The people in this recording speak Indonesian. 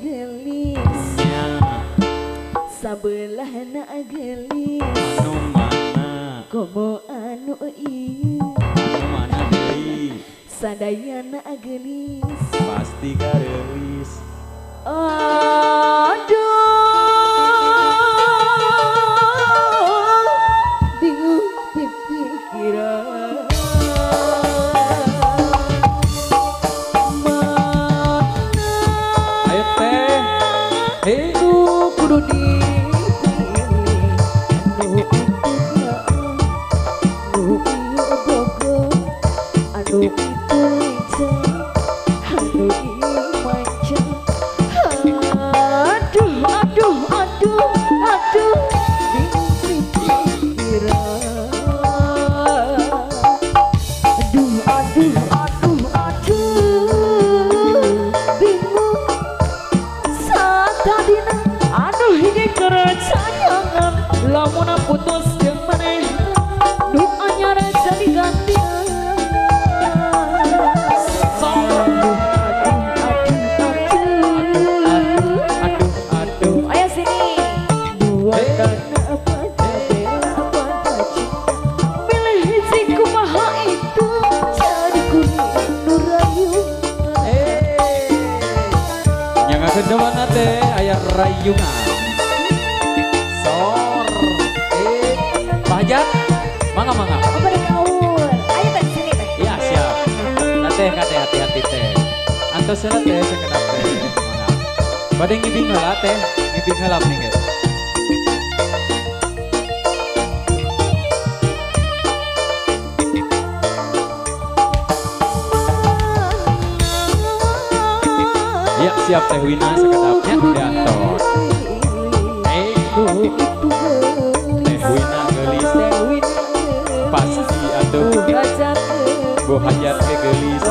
gelis sabelah na gelis anu mana komo anu ieu anu mana deui sadaya na gelis pasti gareulis aduh bingung pikiran ayo teh hei kudu dipilih anu itu anu ieu bogo anu itu lincah anu ieu manja aduh bingung pikiran bingung satadina aduh ini kerecanyangan lamun putus jeung maneh nu anyar jadi gantian aduh ayo sini dua dana apa milih hiji kumaha itu jadi kuning nurayu nyangakeun dewana teh aya rayungan sor Pahjat mangga apa deh kaur ayo teh sini teh iya siap teh kate hati-hati teh antos heula teh sakedap teh mangga bade ngibing heula teh ngibing heula mending ge iya siap teh Wina sakedapnya diantos teh Wina geulis pasti atuh Bu Hajat ke geulis